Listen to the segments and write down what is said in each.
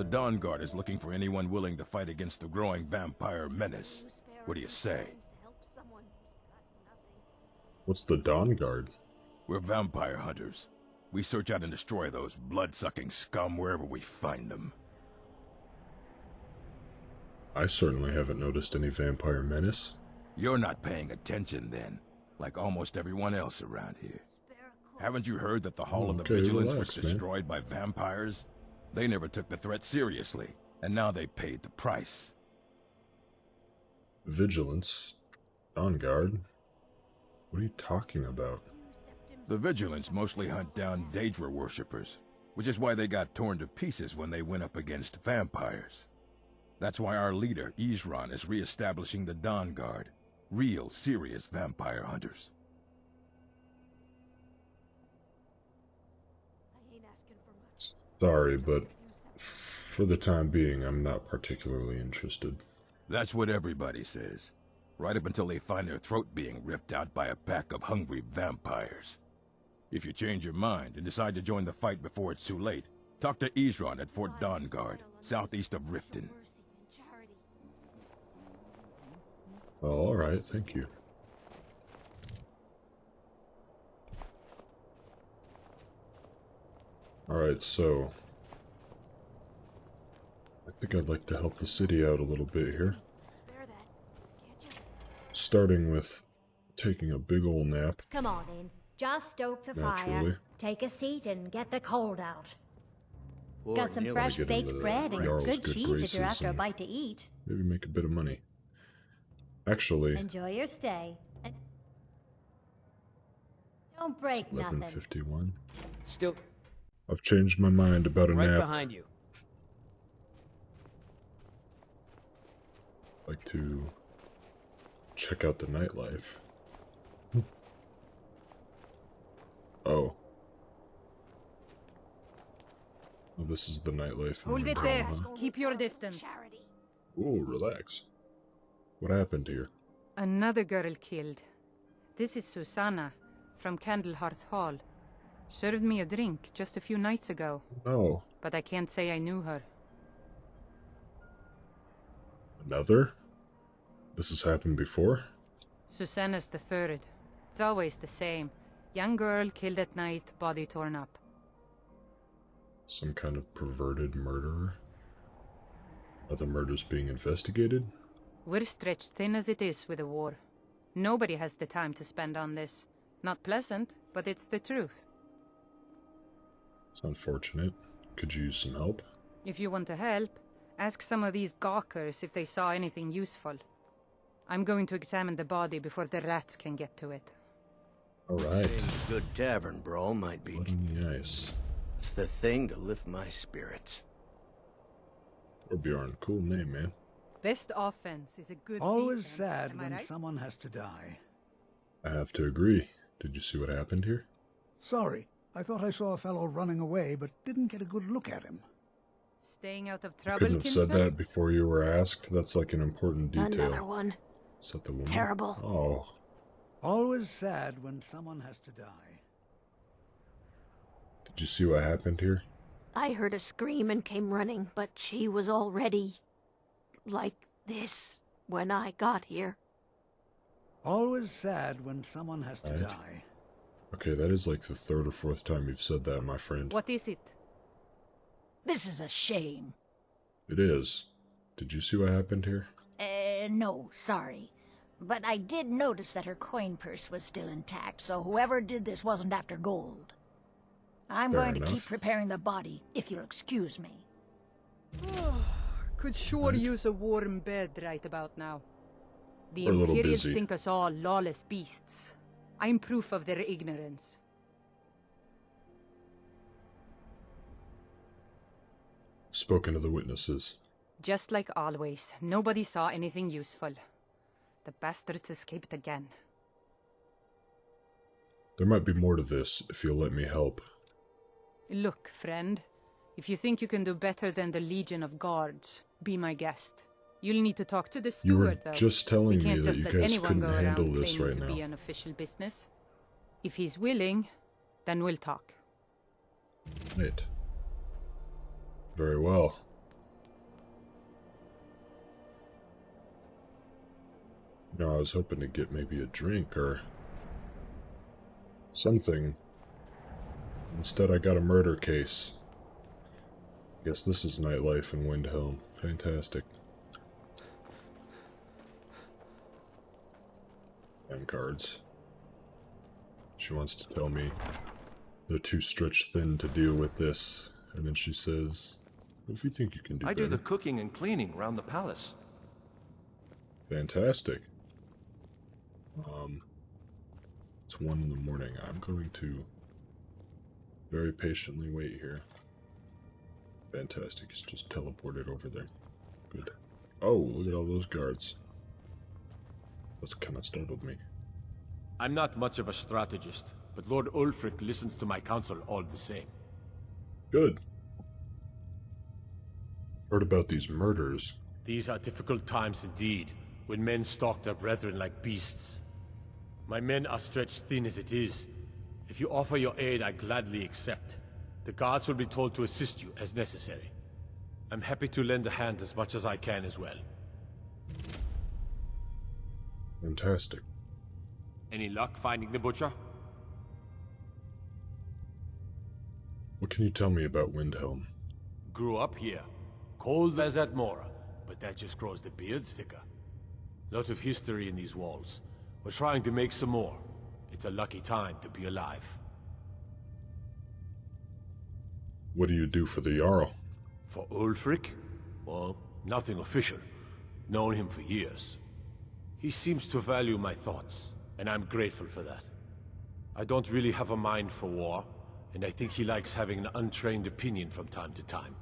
Dawnguard is looking for anyone willing to fight against the growing vampire menace. What do you say? What's the Dawnguard? We're vampire hunters. We search out and destroy those blood-sucking scum wherever we find them. I certainly haven't noticed any vampire menace. You're not paying attention then, like almost everyone else around here. Haven't you heard that the Hall of the Vigilance was destroyed by vampires? They never took the threat seriously, and now they paid the price. Vigilance? Dawnguard? What are you talking about? The Vigilance mostly hunt down Daedra worshippers, which is why they got torn to pieces when they went up against vampires. That's why our leader, Isran, is re-establishing the Dawnguard. Real, serious vampire hunters. Sorry, but for the time being, I'm not particularly interested. That's what everybody says. Right up until they find their throat being ripped out by a pack of hungry vampires. If you change your mind and decide to join the fight before it's too late, talk to Isran at Fort Dawnguard, southeast of Riften. Well, alright, thank you. Alright, so I think I'd like to help the city out a little bit here. Starting with taking a big ol' nap. Come on in. Just stoke the fire. Take a seat and get the cold out. Got some fresh baked bread and good cheese if you're after a bite to eat. Maybe make a bit of money. Actually, enjoy your stay. Don't break nothing. 11:51. Still. I've changed my mind about a nap. Right behind you. Like to check out the nightlife. Oh. Well, this is the nightlife. Hold it there. Keep your distance. Ooh, relax. What happened here? Another girl killed. This is Susanna from Candlehearth Hall. Served me a drink just a few nights ago. Oh. But I can't say I knew her. Another? This has happened before? Susanna's the third. It's always the same. Young girl killed at night, body torn up. Some kind of perverted murderer? Are the murders being investigated? We're stretched thin as it is with the war. Nobody has the time to spend on this. Not pleasant, but it's the truth. It's unfortunate. Could you use some help? If you want to help, ask some of these gawkers if they saw anything useful. I'm going to examine the body before the rats can get to it. Alright. A good tavern brawl might be. Blood on the ice. It's the thing to lift my spirits. Torbjorn, cool name, man. Best offense is a good Always defense, sad am I when right? someone has to die. I have to agree. Did you see what happened here? Sorry, I thought I saw a fellow running away, but didn't get a good look at him. Staying out of trouble, Couldn't have said that before you were asked. That's like an important detail. Another one. Is that the woman? Terrible. Oh. Always sad when someone has to die. Did you see what happened here? I heard a scream and came running, but she was already like this when I got here. Always sad when someone has to die. Okay, that is like the third or fourth time you've said that, my friend. What is it? This is a shame. It is. Did you see what happened here? No, sorry. But I did notice that her coin purse was still intact, so whoever did this wasn't after gold. I'm going to keep preparing the body, if you'll excuse me. Could sure use a warm bed right about now. The We're a little Imperials busy. think us all lawless beasts. I'm proof of their ignorance. Spoken to the witnesses. Just like always, nobody saw anything useful. The bastards escaped again. There might be more to this, if you'll let me help. Look, friend. If you think you can do better than the Legion of Guards, be my guest. You'll need to talk to the steward, You were though. just telling me can't that just you let guys anyone couldn't go around handle this claiming right to be now. an official business. If he's willing, then we'll talk. Right. Very well. No, I was hoping to get maybe a drink or something. Instead, I got a murder case. Guess this is nightlife in Windhelm. Fantastic. And cards. She wants to tell me they're too stretched thin to deal with this. And then she says, if you think you can do I better. do the cooking and cleaning around the palace. Fantastic. It's 1 in the morning. I'm going to very patiently wait here. Fantastic. He's just teleported over there. Good. Oh, look at all those guards. That's kind of startled me. I'm not much of a strategist, but Lord Ulfric listens to my counsel all the same. Good. Heard about these murders. These are difficult times indeed, when men stalk their brethren like beasts. My men are stretched thin as it is. If you offer your aid, I gladly accept. The guards will be told to assist you as necessary. I'm happy to lend a hand as much as I can as well. Fantastic. Any luck finding the butcher? What can you tell me about Windhelm? Grew up here. Cold as at Mora, but that just grows the beard thicker. Lot of history in these walls. We're trying to make some more. It's a lucky time to be alive. What do you do for the Jarl? For Ulfric? Well, nothing official. Known him for years. He seems to value my thoughts, and I'm grateful for that. I don't really have a mind for war, and I think he likes having an untrained opinion from time to time.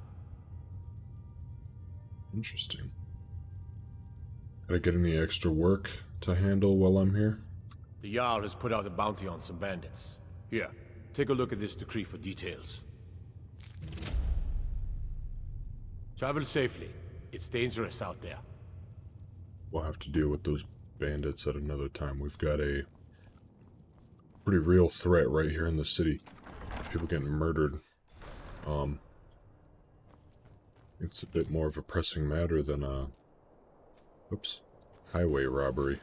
Interesting. Can I get any extra work to handle while I'm here? The Jarl has put out a bounty on some bandits. Here, take a look at this decree for details. Travel safely. It's dangerous out there. We'll have to deal with those bandits at another time. We've got a pretty real threat right here in the city. People getting murdered. It's a bit more of a pressing matter than oops, highway robbery.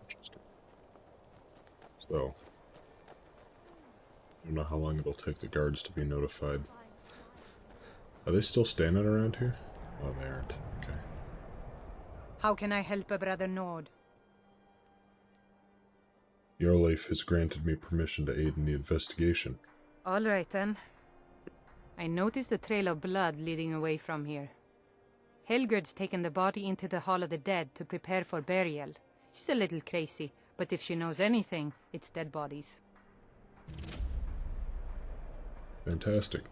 Interesting. So, I don't know how long it'll take the guards to be notified. Are they still standing around here? Oh, they aren't. Okay. How can I help a brother Nord? Your life has granted me permission to aid in the investigation. All right, then. I noticed a trail of blood leading away from here. Helgerd's taken the body into the Hall of the Dead to prepare for burial. She's a little crazy, but if she knows anything, it's dead bodies. Fantastic.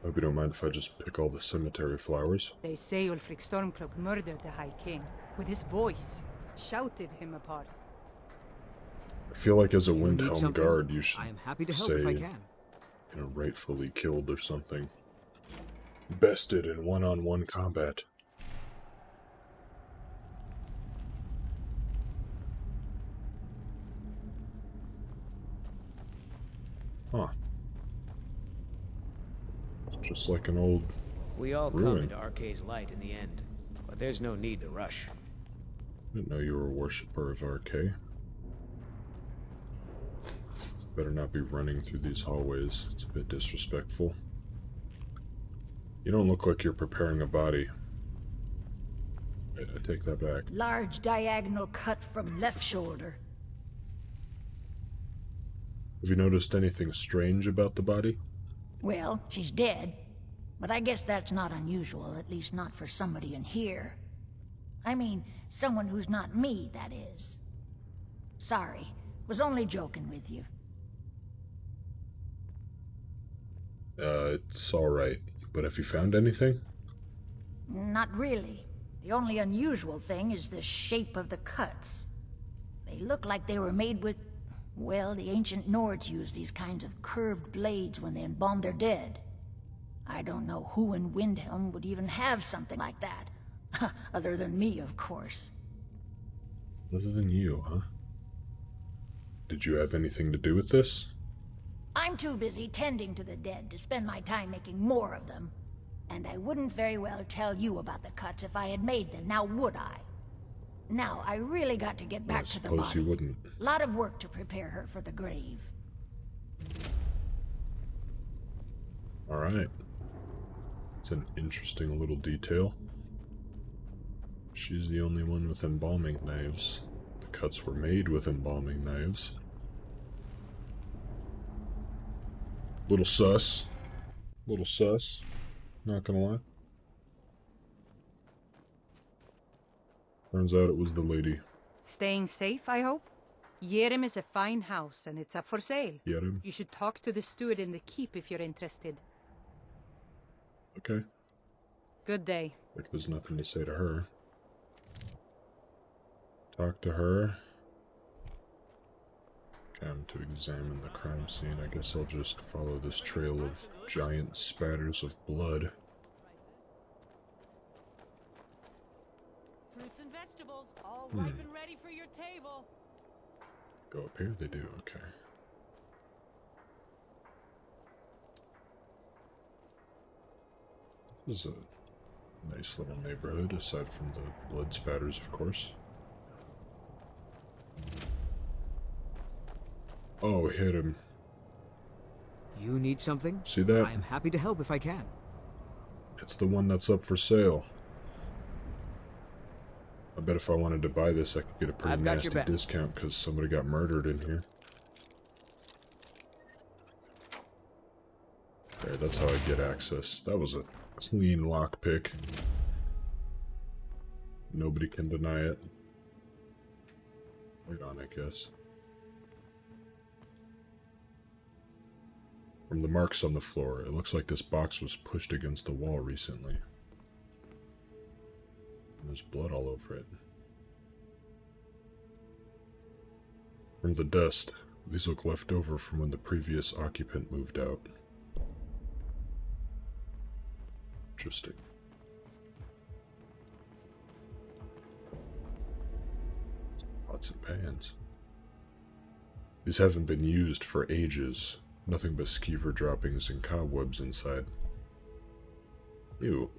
Hope you don't mind if I just pick all the cemetery flowers. They say Ulfric Stormcloak murdered the High King. With his voice, shouted him apart. I feel like as a Windhelm guard, you should I am happy to help say, if I can. You know, rightfully killed or something. Bested in one-on-one combat. Huh. It's just like an old We all ruin. come into Arkay's light in the end, but there's no need to rush. Didn't know you were a worshipper of Arkay. Better not be running through these hallways. It's a bit disrespectful. You don't look like you're preparing a body. I take that back. Large diagonal cut from left shoulder. Have you noticed anything strange about the body? Well, she's dead. But I guess that's not unusual, at least not for somebody in here. I mean, someone who's not me, that is. Sorry, was only joking with you. It's alright. But have you found anything? Not really. The only unusual thing is the shape of the cuts. They look like they were made with... Well, the ancient Nords used these kinds of curved blades when they embalmed their dead. I don't know who in Windhelm would even have something like that. Other than me, of course. Other than you, huh? Did you have anything to do with this? I'm too busy tending to the dead to spend my time making more of them. And I wouldn't very well tell you about the cuts if I had made them, now would I? Now, I really got to get back to the body. I suppose you wouldn't. Lot of work to prepare her for the grave. Alright. It's an interesting little detail. She's the only one with embalming knives. The cuts were made with embalming knives. Little sus. Little sus. Not gonna lie. Turns out it was the lady. Staying safe, I hope? Wyrmbane is a fine house, and it's up for sale. Wyrmbane? You should talk to the steward in the keep if you're interested. Okay. Good day. Like there's nothing to say to her. Talk to her. Come to examine the crime scene. I guess I'll just follow this trail of giant spatters of blood. Fruits and vegetables, all ripe and ready for your table. Go up here? They do, okay. This is a nice little neighborhood, aside from the blood spatters, of course. Oh, hit him. You need something? See that? I am happy to help if I can. It's the one that's up for sale. I bet if I wanted to buy this, I could get a pretty nasty discount because somebody got murdered in here. There, that's how I get access. That was a clean lockpick. Nobody can deny it. Wait on, I guess. From the marks on the floor, it looks like this box was pushed against the wall recently. There's blood all over it. From the dust, these look left over from when the previous occupant moved out. Interesting. Pots and pans. These haven't been used for ages. Nothing but skeever droppings and cobwebs inside. Ew.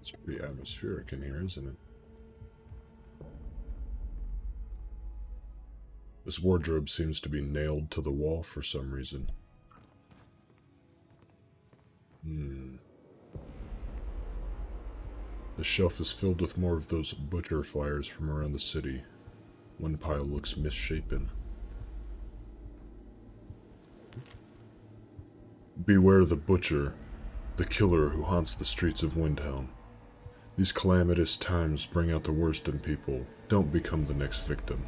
It's pretty atmospheric in here, isn't it? This wardrobe seems to be nailed to the wall for some reason. The shelf is filled with more of those butcher flyers from around the city. One pile looks misshapen. Beware the butcher, the killer who haunts the streets of Windhelm. These calamitous times bring out the worst in people. Don't become the next victim.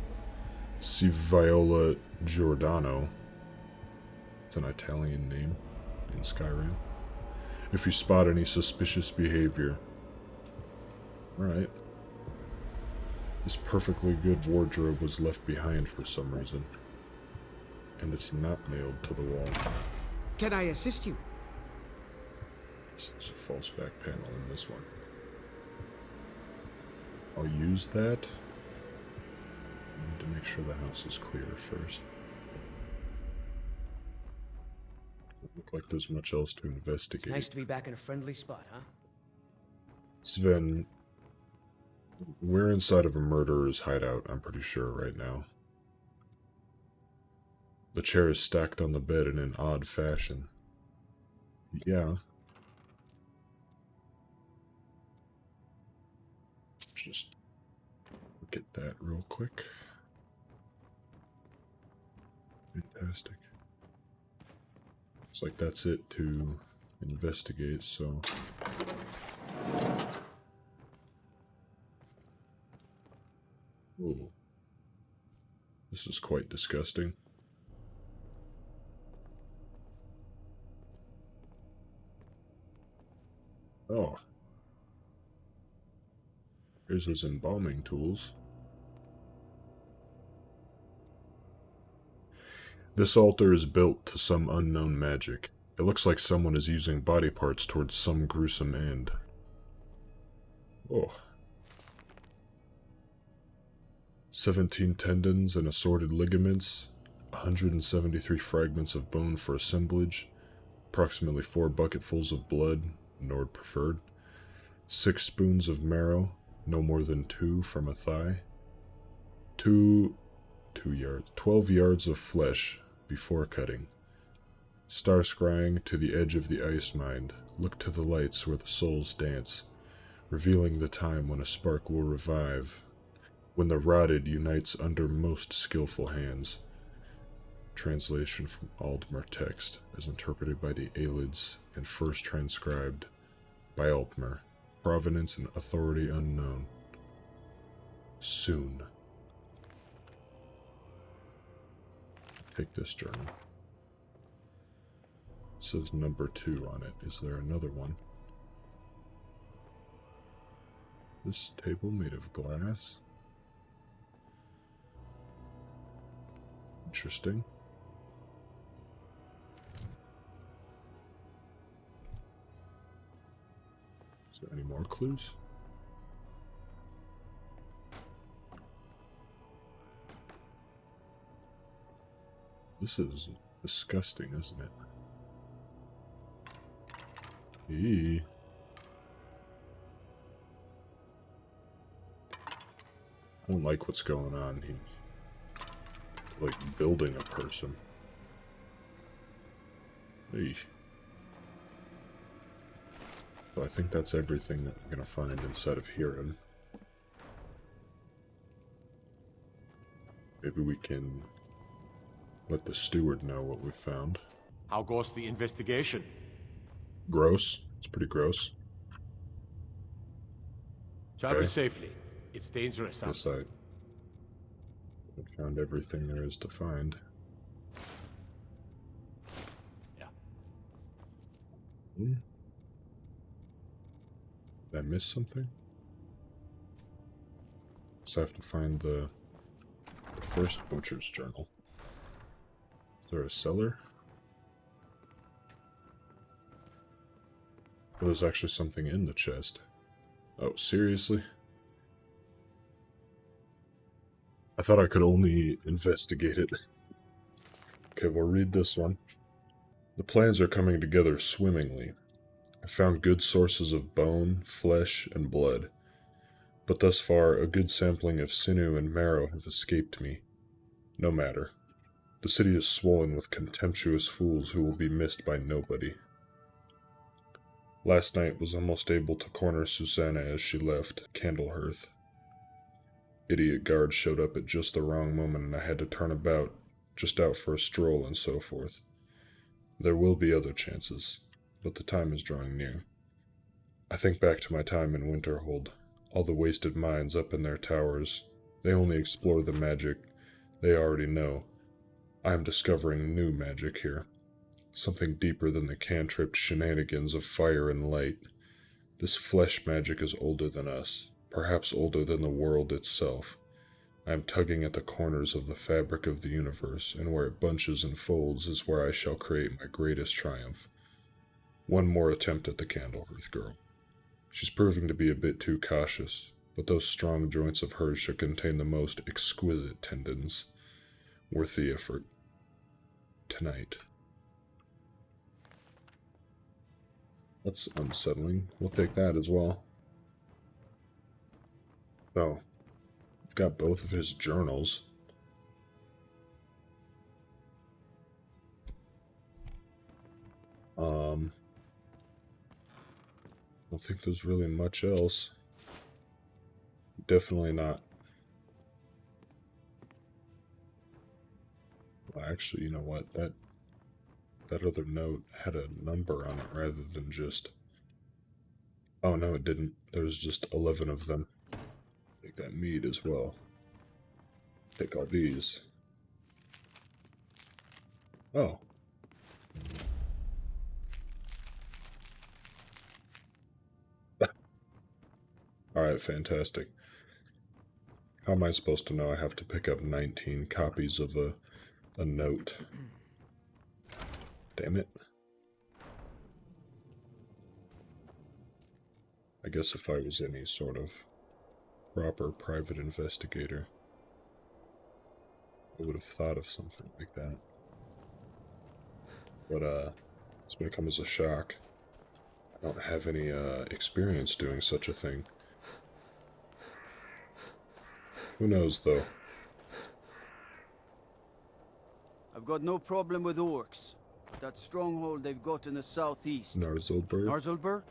See Viola Giordano. It's an Italian name in Skyrim. If you spot any suspicious behavior. Alright. This perfectly good wardrobe was left behind for some reason. And it's not nailed to the wall. Can I assist you? There's a false back panel in this one. I'll use that. I need to make sure the house is clear first. Doesn't look like there's much else to investigate. It's nice to be back in a friendly spot, huh? Sven, we're inside of a murderer's hideout, I'm pretty sure, right now. The chair is stacked on the bed in an odd fashion. Yeah. Just look at that real quick. Fantastic. Looks like that's it to investigate, so... Ooh. This is quite disgusting. Oh. Here's his embalming tools. This altar is built to some unknown magic. It looks like someone is using body parts towards some gruesome end. Oh. 17 tendons and assorted ligaments, 173 fragments of bone for assemblage, approximately 4 bucketfuls of blood, Nord preferred, 6 spoons of marrow, no more than 2 from a thigh, 12 yards of flesh before cutting. Star scrying to the edge of the ice mind, look to the lights where the souls dance, revealing the time when a spark will revive, when the rotted unites under most skillful hands. Translation from Aldmer text, as interpreted by the Aelids and first transcribed by Altmer. Provenance and authority unknown. Soon. Take this journal. It says number 2 on it. Is there another one? This table made of glass? Interesting. Is there any more clues? This is disgusting, isn't it? Eee. I don't like what's going on here. Like building a person. Hey. So I think that's everything that we're gonna find inside of Hiram. Maybe we can let the steward know what we found. How goes the investigation? Gross. It's pretty gross. Travel safely. It's dangerous. Yes, I found everything there is to find. Yeah. Did I miss something? So I have to find the first butcher's journal. Is there a cellar? Oh, there's actually something in the chest. Oh, seriously? I thought I could only investigate it. Okay, we'll read this one. The plans are coming together swimmingly. I found good sources of bone, flesh, and blood. But thus far, a good sampling of sinew and marrow have escaped me. No matter. The city is swollen with contemptuous fools who will be missed by nobody. Last night was almost able to corner Susanna as she left Candlehearth. Idiot guards showed up at just the wrong moment and I had to turn about, just out for a stroll and so forth. There will be other chances, but the time is drawing near. I think back to my time in Winterhold, all the wasted minds up in their towers. They only explore the magic they already know. I am discovering new magic here. Something deeper than the cantripped shenanigans of fire and light. This flesh magic is older than us, perhaps older than the world itself. I am tugging at the corners of the fabric of the universe, and where it bunches and folds is where I shall create my greatest triumph. One more attempt at the Candlehearth girl. She's proving to be a bit too cautious, but those strong joints of hers should contain the most exquisite tendons. Worth the effort. Tonight. That's unsettling. We'll take that as well. Oh. I've got both of his journals. I don't think there's really much else. Definitely not. Well, actually, you know what? That other note had a number on it rather than just... Oh, no, it didn't. There's just 11 of them. Take that meat as well. Take all these. Oh. Alright, fantastic. How am I supposed to know I have to pick up 19 copies of a note? Damn it. I guess if I was any sort of proper private investigator, I would have thought of something like that. But, it's going to come as a shock. I don't have any, experience doing such a thing. Who knows, though? I've got no problem with orcs, but that stronghold they've got in the southeast... Narzulbur? Narzulbur?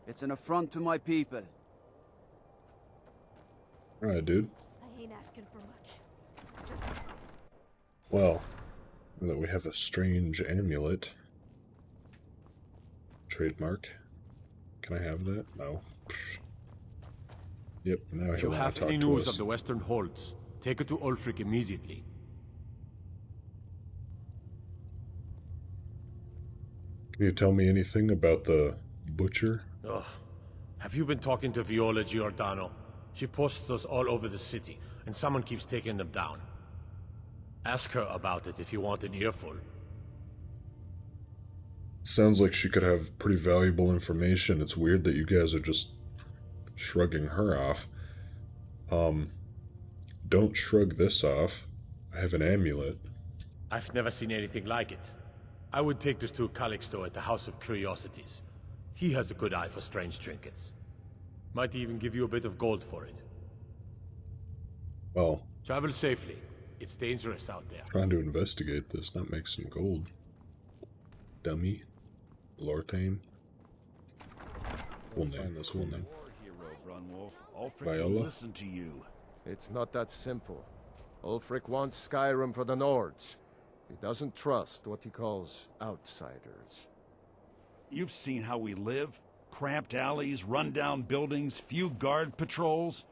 It's an affront to my people. Alright, dude. I ain't asking for much. Just... Well, now that we have a strange amulet. Trademark. Can I have that? No. Yep, now if you have any news of the Western Holds, take it to Ulfric immediately. Can you tell me anything about the butcher? Ugh. Have you been talking to Viola Giordano? She posts us all over the city, and someone keeps taking them down. Ask her about it if you want an earful. Sounds like she could have pretty valuable information. It's weird that you guys are just shrugging her off. Don't shrug this off. I have an amulet. I've never seen anything like it. I would take this to Calixto at the House of Curiosities. He has a good eye for strange trinkets. Might even give you a bit of gold for it. Well, travel safely. It's dangerous out there. Trying to investigate this, not make some gold. Dummy. Lortane. We'll name this one then. Viola. Listen to you. It's not that simple. Ulfric wants Skyrim for the Nords. He doesn't trust what he calls outsiders. You've seen how we live. Cramped alleys, run-down buildings, few guard patrols.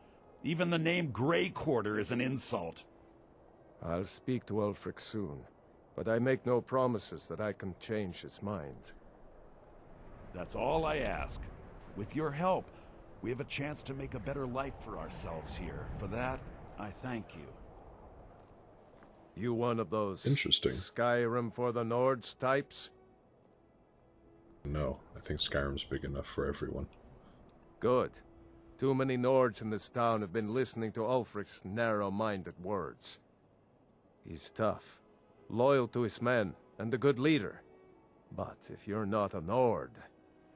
Even the name Grey Quarter is an insult. I'll speak to Ulfric soon, but I make no promises that I can change his mind. That's all I ask. With your help, we have a chance to make a better life for ourselves here. For that, I thank you. You one of those interesting Skyrim for the Nords types? No, I think Skyrim's big enough for everyone. Good. Too many Nords in this town have been listening to Ulfric's narrow-minded words. He's tough, loyal to his men, and a good leader. But if you're not a Nord,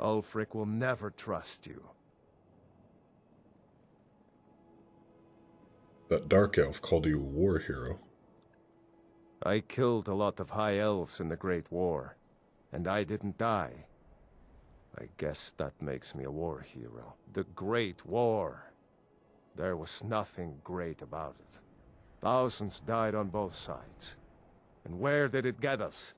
Ulfric will never trust you. That Dark Elf called you a war hero. I killed a lot of High Elves in the Great War, and I didn't die. I guess that makes me a war hero. The Great War. There was nothing great about it. Thousands died on both sides. And where did it get us?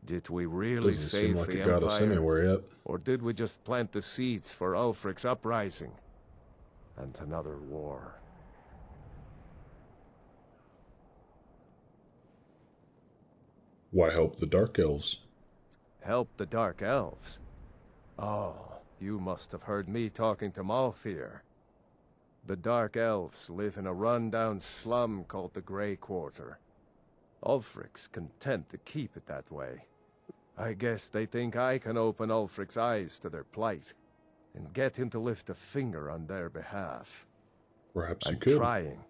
Did we really Doesn't save seem like the it got us Empire? anywhere yet. Or did we just plant the seeds for Ulfric's uprising? And another war. Why help the Dark Elves? Help the Dark Elves? Oh, you must have heard me talking to Malfir. The Dark Elves live in a run-down slum called the Grey Quarter. Ulfric's content to keep it that way. I guess they think I can open Ulfric's eyes to their plight, and get him to lift a finger on their behalf. Perhaps I'm you could. trying,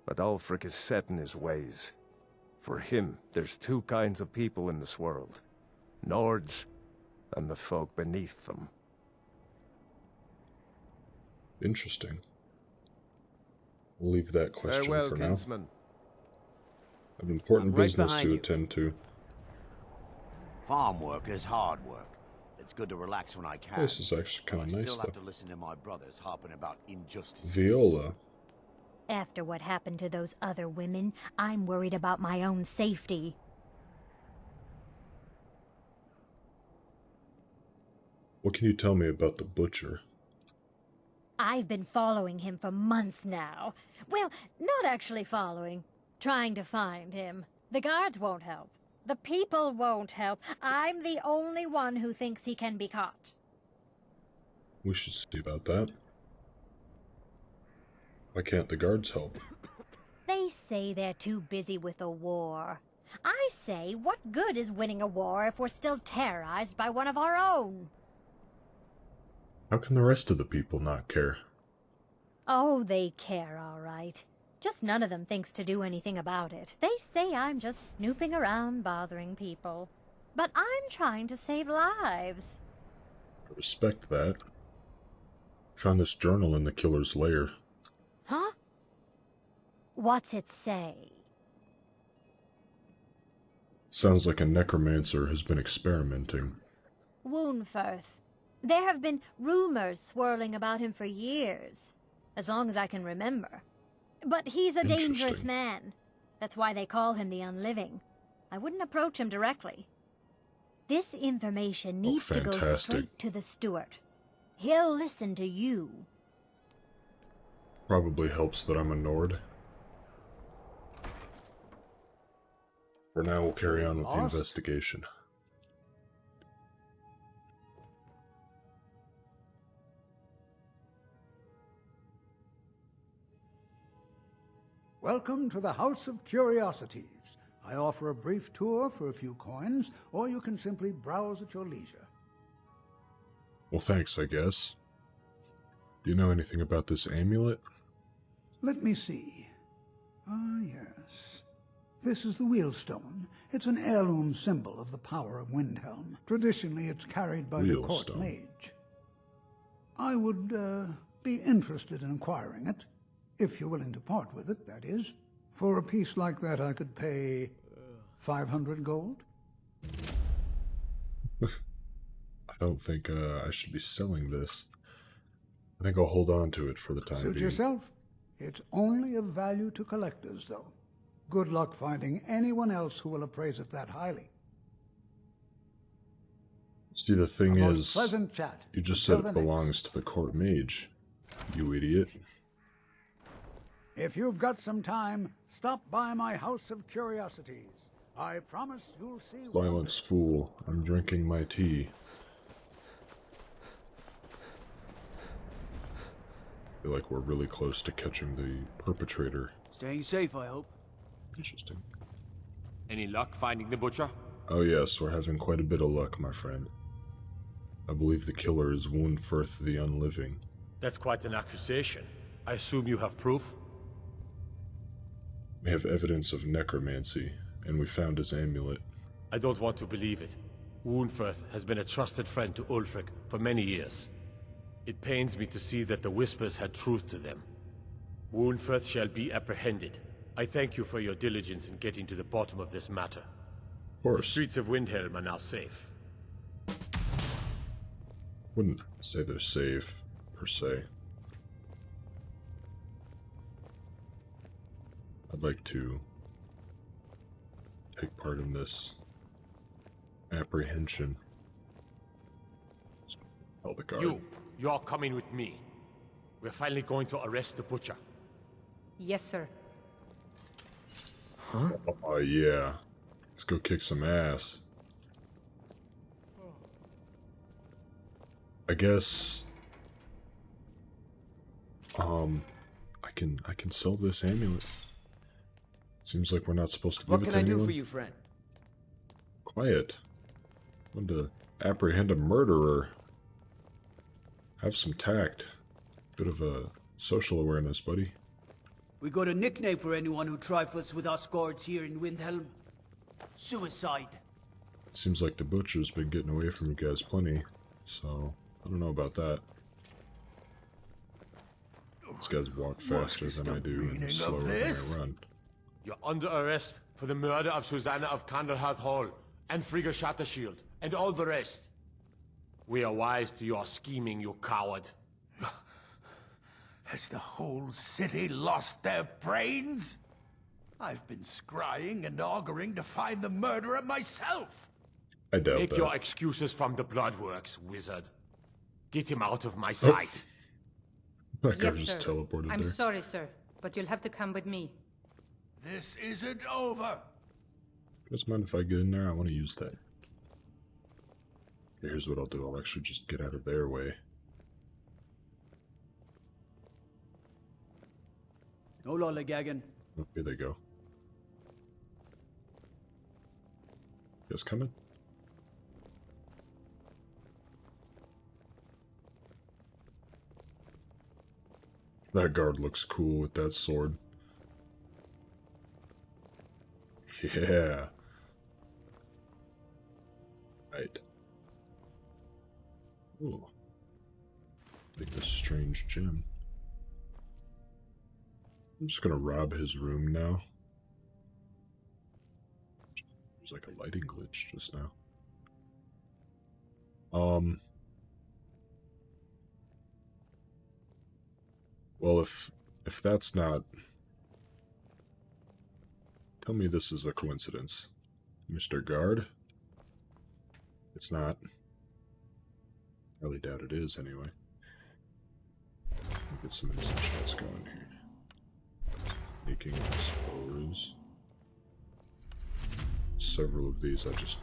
but Ulfric is set in his ways. For him, there's two kinds of people in this world. Nords, and the folk beneath them. Interesting. We'll leave that question Farewell, for kinsman. now. I have important Right business behind to you. attend to. Farm work is hard work. It's good to relax when I can. This is actually kind I of nice, still have though. to listen to my brothers harping about injustice. Viola. After what happened to those other women, I'm worried about my own safety. What can you tell me about the butcher? I've been following him for months now. Well, not actually following. Trying to find him. The guards won't help. The people won't help. I'm the only one who thinks he can be caught. We should see about that. Why can't the guards help? They say they're too busy with the war. I say, what good is winning a war if we're still terrorized by one of our own? How can the rest of the people not care? Oh, they care, all right. Just none of them thinks to do anything about it. They say I'm just snooping around bothering people. But I'm trying to save lives. I respect that. Found this journal in the killer's lair. Huh? What's it say? Sounds like a necromancer has been experimenting. Woundfirth. There have been rumors swirling about him for years, as long as I can remember. But he's a dangerous man. That's why they call him the Unliving. I wouldn't approach him directly. This information needs to go straight to the steward. He'll listen to you. Probably helps that I'm a Nord. For now, we'll carry on with the investigation. Welcome to the House of Curiosities. I offer a brief tour for a few coins, or you can simply browse at your leisure. Well, thanks, I guess. Do you know anything about this amulet? Let me see. Ah, yes. This is the Wheelstone. It's an heirloom symbol of the power of Windhelm. Traditionally, it's carried by the court mage. I would be interested in acquiring it, if you're willing to part with it, that is. For a piece like that, I could pay 500 gold. I don't think I should be selling this. I think I'll hold on to it for the time being. Suit yourself. It's only of value to collectors, though. Good luck finding anyone else who will appraise it that highly. See, the thing is, pleasant chat. you just said it belongs to the court mage, you idiot. If you've got some time, stop by my House of Curiosities. I promise you'll see... Silence, fool. I'm drinking my tea. I feel like we're really close to catching the perpetrator. Staying safe, I hope. Interesting. Any luck finding the butcher? Oh yes, we're having quite a bit of luck, my friend. I believe the killer is Woundfirth the Unliving. That's quite an accusation. I assume you have proof? We have evidence of necromancy, and we found his amulet. I don't want to believe it. Woundfirth has been a trusted friend to Ulfric for many years. It pains me to see that the Whispers had truth to them. Woundfirth shall be apprehended. I thank you for your diligence in getting to the bottom of this matter. Of course. The streets of Windhelm are now safe. Wouldn't say they're safe, per se. I'd like to take part in this apprehension. Tell the guard. You're coming with me. We're finally going to arrest the butcher. Yes, sir. Huh? Oh, yeah. Let's go kick some ass. I guess... I can sell this amulet. Seems like we're not supposed to give it to anyone. What can I do for you, friend? Quiet. I want to apprehend a murderer. Have some tact. Bit of a social awareness, buddy. We got a nickname for anyone who trifles with us guards here in Windhelm. Suicide. Seems like the butcher's been getting away from you guys plenty, so I don't know about that. These guys walk faster than I do and slower than I run. You're under arrest for the murder of Susanna of Candlehearth Hall, and Frigga Shattershield, and all the rest. We are wise to your scheming, you coward. Has the whole city lost their brains? I've been scrying and auguring to find the murderer myself. I doubt Make that. your excuses from the bloodworks, wizard. Get him out of my sight. That guy Yes, just sir. teleported I'm there. sorry, sir, but you'll have to come with me. This isn't over. Just mind if I get in there? I want to use that. Here's what I'll do. I'll actually just get out of their way. No lollygagging. Oh, here they go. You guys coming? That guard looks cool with that sword. Yeah. Right. Ooh. Take this strange gem. I'm just gonna rob his room now. There's like a lighting glitch just now. Well, if that's not... Tell me this is a coincidence. Mr. Guard? It's not. I really doubt it is, anyway. Get some innocent shots going here. Sneaking, I suppose. Several of these, I just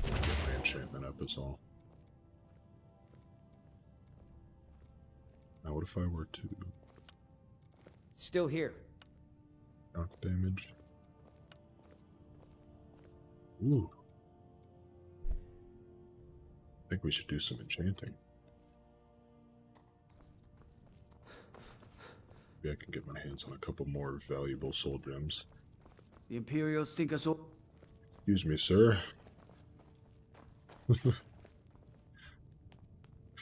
get my enchantment up is all. Now what if I were to... Still here. Knock damage. Ooh. I think we should do some enchanting. Maybe I can get my hands on a couple more valuable soul gems. The Imperials think us all... Excuse me, sir. If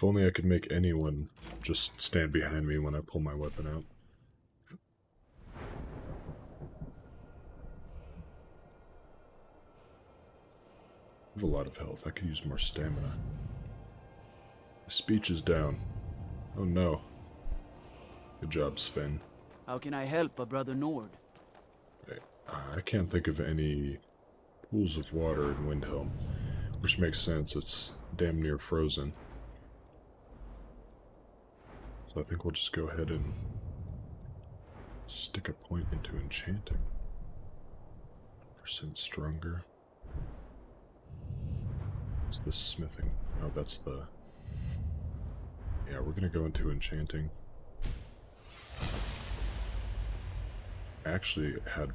only I could make anyone just stand behind me when I pull my weapon out. I have a lot of health. I could use more stamina. My speech is down. Oh no. Good job, Sven. How can I help a brother Nord? I can't think of any pools of water in Windhelm, which makes sense. It's damn near frozen. So I think we'll just go ahead and stick a point into enchanting. % stronger. What's this smithing? Oh, that's the... Yeah, we're gonna go into enchanting. I actually had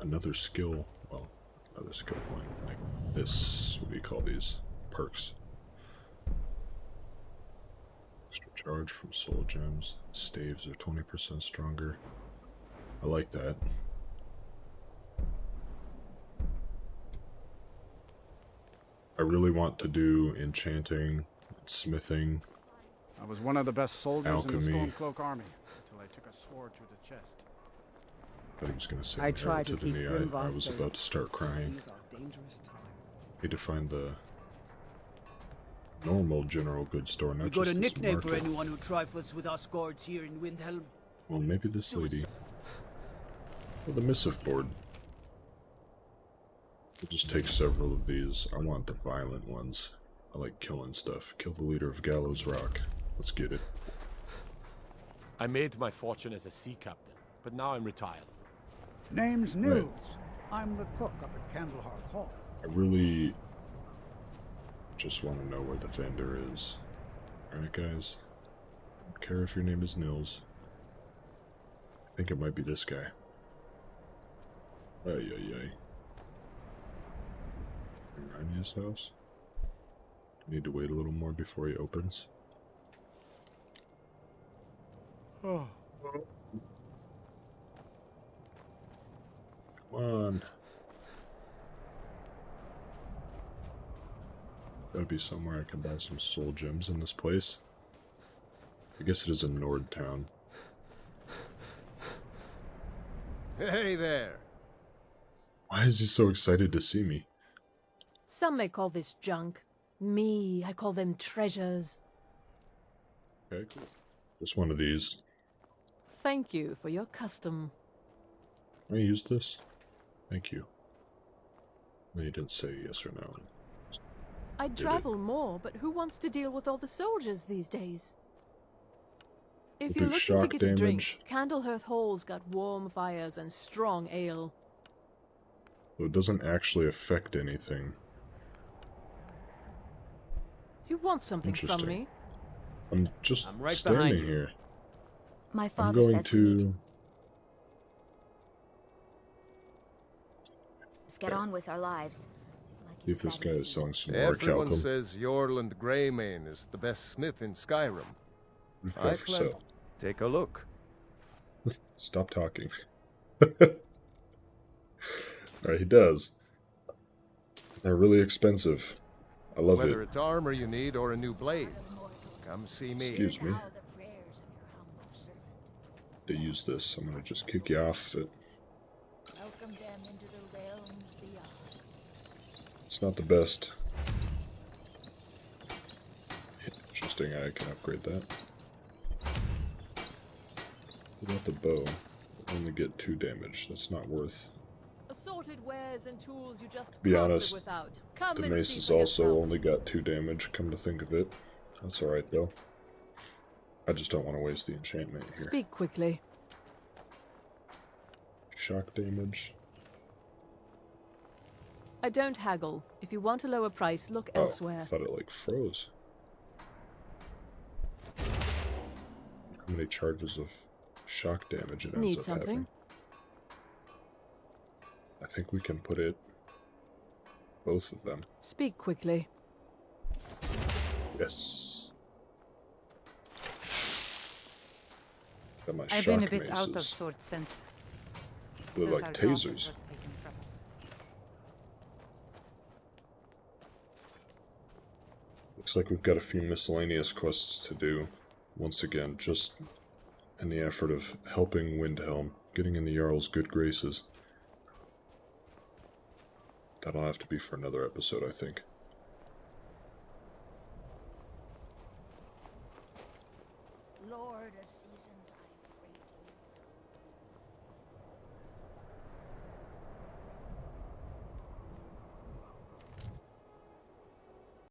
another skill, well, another skill point, like this, what do you call these? Perks. Extra charge from soul gems. Staves are 20% stronger. I like that. I really want to do enchanting, smithing. I was one of the best soldiers in the Alchemy. Stormcloak army until I took a sword to the chest. I thought he was going to say I an try arrow to to the keep knee. Grimvar I was safe. about to start crying. These are dangerous times. Need to find the normal general goods store, not We just got a this nickname for market. anyone who trifles with us guards here in Windhelm. Well, maybe this lady. Well, the missive board. We'll just take several of these. I want the violent ones. I like killing stuff. Kill the leader of Gallows Rock. Let's get it. I made my fortune as a sea captain, but now I'm retired. Name's Nils. I'm the cook up at Candlehearth Hall. I really just want to know where the vendor is. Alright, guys. I don't care if your name is Nils. I think it might be this guy. Ay, ay, ay. Rania's house? Need to wait a little more before he opens. Oh. Come on. Gotta be somewhere I can buy some soul gems in this place. I guess it is a Nord town. Hey there. Why is he so excited to see me? Some may call this junk. Me, I call them treasures. Okay, cool. Just one of these. Thank you for your custom. Can I use this? Thank you. No, you didn't say yes or no. I'd travel more, but who wants to deal with all the soldiers these days? If We'll you're do looking to shock get a drink, damage. Candlehearth Hall's got warm fires and strong ale. So it doesn't actually affect anything. You want something from Interesting. me? I'm just I'm right behind standing you. here. My I'm father going says we need to... Let's get on with our lives. See if this guy is selling some more Everyone Calcum. says Yorland Greymane is the best smith in Skyrim. We've got I for plan sale. take a look. Stop talking. Alright, he does. They're really expensive. I love Whether it. it's armor you need or a new blade, come see me. Excuse me. To use this, I'm gonna just kick you off it. Welcome them into the realms beyond. It's not the best. Interesting, I can upgrade that. Without the bow, we'll only get 2 damage. That's not worth. Assorted wares and tools you just To be can't live honest, without. Come the and mace see has for also yourself. only got 2 damage, come to think of it. That's alright though. I just don't want to waste the enchantment here. Speak quickly. Shock damage. I don't haggle. If you want a lower price, look Oh, elsewhere. I thought it like froze. How many charges of shock damage it ends Need up something? having? I think we can put it both of them. Speak quickly. Yes. Got my I've shock been a bit maces. out of sorts since They're like our daughter tasers. was taken from us. Looks like we've got a few miscellaneous quests to do. Once again, just in the effort of helping Windhelm, getting in the Jarl's good graces. That'll have to be for another episode, I think. Lord of seasons,